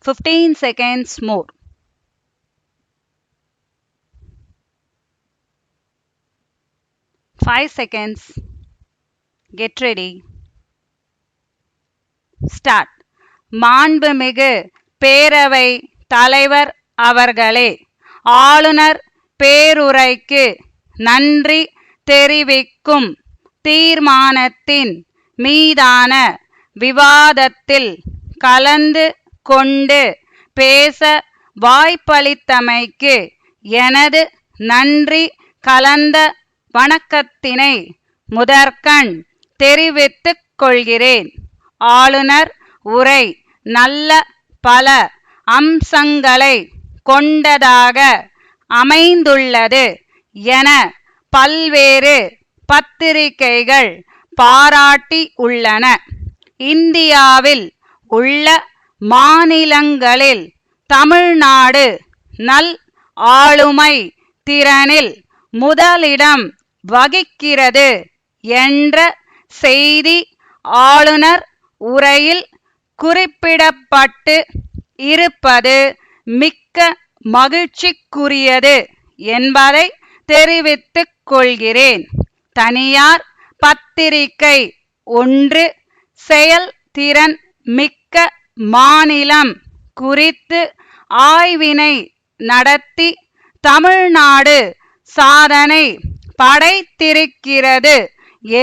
15 seconds more. Five seconds. Get ready. Start. மாண்புமிகு பேரவை தலைவர் அவர்களே, ஆளுநர் பேருரைக்கு நன்றி தெரிவிக்கும் தீர்மானத்தின் மீதான விவாதத்தில் கலந்து கொண்டு பேச வாய்ப்பளித்தமைக்கு எனது நன்றி கலந்த வணக்கத்தினை முதற்கண் தெரிவித்துக் கொள்கிறேன். ஆளுநர் உரை நல்ல பல அம்சங்களை கொண்டதாக அமைந்துள்ளது என பல்வேறு பத்திரிகைகள் பாராட்டி உள்ளன. இந்தியாவில் உள்ள மாநிலங்களில் தமிழ்நாடு நல் ஆளுமை திறனில் முதலிடம் வகிக்கிறது என்ற செய்தி ஆளுநர் உரையில் குறிப்பிடப்பட்டு இருப்பது மிக்க மகிழ்ச்சிக்குரியது என்பதை தெரிவித்துக் கொள்கிறேன். தனியார் பத்திரிகை ஒன்று செயல்திறன் மிக்க மாநிலம் குறித்து ஆய்வினை நடத்தி தமிழ்நாடு சாதனை படைத்திருக்கிறது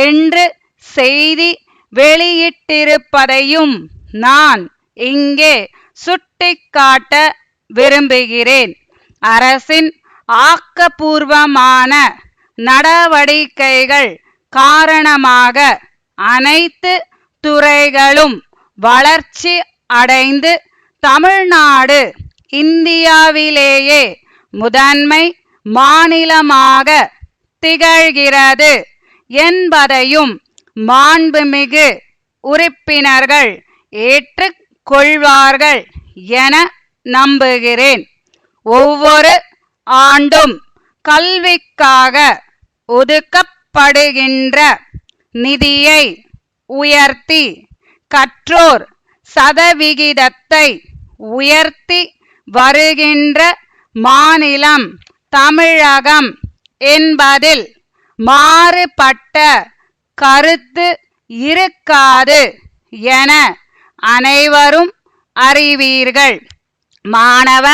என்று செய்தி வெளியிட்டிருப்பதையும் நான் இங்கே சுட்டிக்காட்ட விரும்புகிறேன். அரசின் ஆக்கப்பூர்வமான நடவடிக்கைகள் காரணமாக அனைத்து துறைகளும் வளர்ச்சி அடைந்து தமிழ்நாடு இந்தியாவிலேயே முதன்மை மாநிலமாக திகழ்கிறது என்பதையும் மாண்புமிகு உறுப்பினர்கள் ஏற்றுக்கொள்வார்கள் என நம்புகிறேன். ஒவ்வொரு ஆண்டும் கல்விக்காக ஒதுக்கப்படுகின்ற நிதியை உயர்த்தி கற்றோர் சதவிகிதத்தை உயர்த்தி வருகின்ற மாநிலம் தமிழகம் என்பதில் மாறுபட்ட கருத்து இருக்காது என அனைவரும் அறிவீர்கள். மாணவ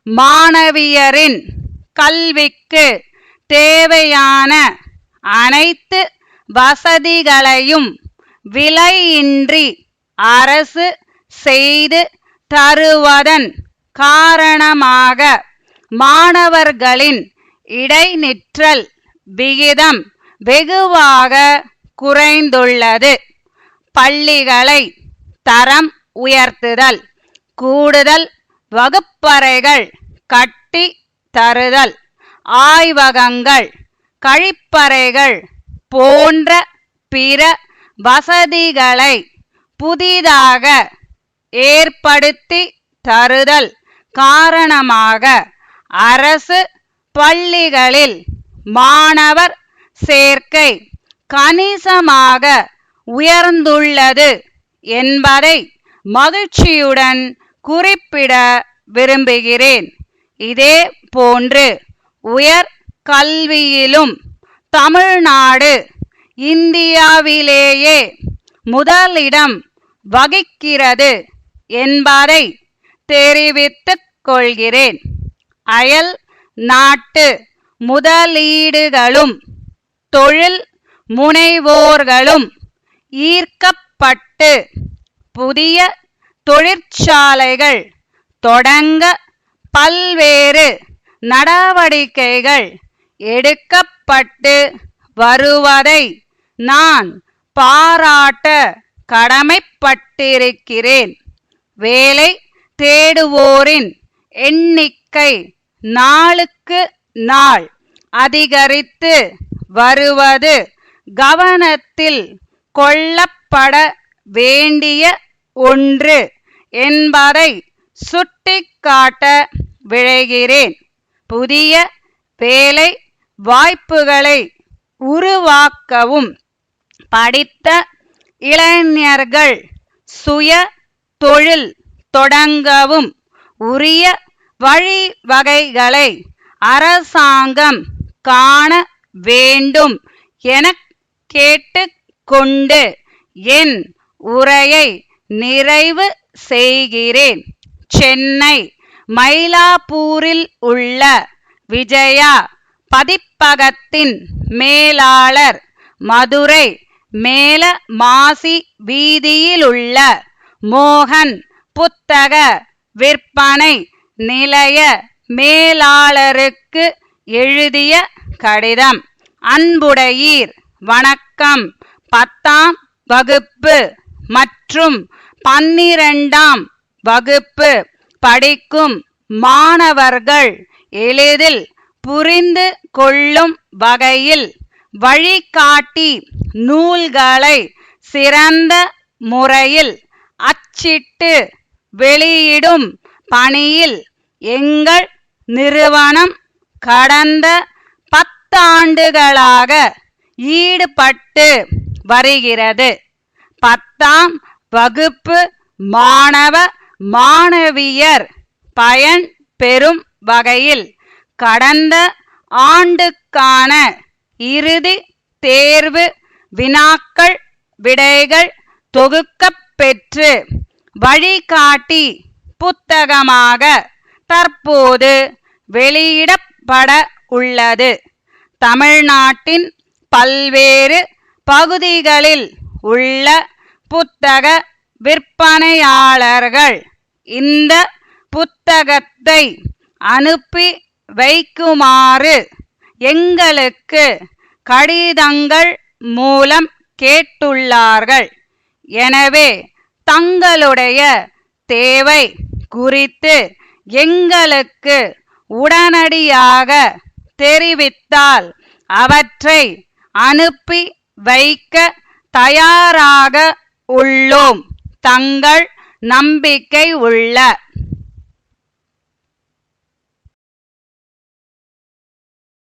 மாணவியரின் கல்விக்கு தேவையான அனைத்து வசதிகளையும் விலையின்றி அரசு செய்து தருவதன் காரணமாக மாணவர்களின் இடைநிற்றல் விகிதம் வெகுவாக குறைந்துள்ளது. பள்ளிகளை தரம் உயர்த்துதல், கூடுதல் வகுப்பறைகள் கட்டி தருதல், ஆய்வகங்கள், கழிப்பறைகள் போன்ற பிற வசதிகளை புதிதாக ஏற்படுத்தி தருதல் காரணமாக அரசு பள்ளிகளில் மாணவர் சேர்க்கை கணிசமாக உயர்ந்துள்ளது என்பதை மகிழ்ச்சியுடன் குறிப்பிட விரும்புகிறேன். இதே போன்று உயர் கல்வியிலும் தமிழ்நாடு இந்தியாவிலேயே முதலிடம் வகிக்கிறது என்பதை தெரிவித்துக் கொள்கிறேன். அயல் நாட்டு முதலீடுகளும் தொழில் முனைவோர்களும் ஈர்க்கப்பட்டு புதிய தொழிற்சாலைகள் தொடங்க பல்வேறு நடவடிக்கைகள் எடுக்கப்பட்டு வருவதை நான் பாராட்ட கடமைப்பட்டிருக்கிறேன். வேலை தேடுவோரின் எண்ணிக்கை நாளுக்கு நாள் அதிகரித்து வருவது கவனத்தில் கொள்ளப்பட வேண்டிய ஒன்று என்பதை சுட்டிக்காட்ட விழைகிறேன். புதிய வேலை வாய்ப்புகளை உருவாக்கவும் படித்த இளைஞர்கள் சுய தொழில் தொடங்கவும் உரிய வழிவகைகளை அரசாங்கம் காண வேண்டும் என கேட்டு கொண்டு என் உரையை நிறைவு செய்கிறேன். சென்னை மயிலாப்பூரில் உள்ள விஜயா பதிப்பகத்தின் மேலாளர், மதுரை மேல மாசி வீதியிலுள்ள மோகன் புத்தக விற்பனை நிலைய மேலாளருக்கு எழுதிய கடிதம். அன்புடையீர், வணக்கம். 10ஆம் வகுப்பு மற்றும் 12ஆம் வகுப்பு படிக்கும் மாணவர்கள் எளிதில் புரிந்து கொள்ளும் வகையில் வழிகாட்டி நூல்களை சிறந்த முறையில் அச்சிட்டு வெளியிடும் பணியில் எங்கள் நிறுவனம் கடந்த 10 ஆண்டுகளாக ஈடுபட்டு வருகிறது. 10ஆம் வகுப்பு மாணவ மாணவியர் பயன் பெறும் வகையில் கடந்த ஆண்டுக்கான இறுதி தேர்வு வினாக்கள் விடைகள் தொகுக்கப் பெற்று வழிகாட்டி புத்தகமாக தற்போது வெளியிடப்பட உள்ளது. தமிழ்நாட்டின் பல்வேறு பகுதிகளில் உள்ள புத்தக விற்பனையாளர்கள் இந்த புத்தகத்தை அனுப்பி வைக்குமாறு எங்களுக்கு கடிதங்கள் மூலம் கேட்டுள்ளார்கள். எனவே தங்களுடைய தேவை குறித்து எங்களுக்கு உடனடியாக தெரிவித்தால் அவற்றை அனுப்பி வைக்க தயாராக உள்ளோம். தங்கள் நம்பிக்கை உள்ள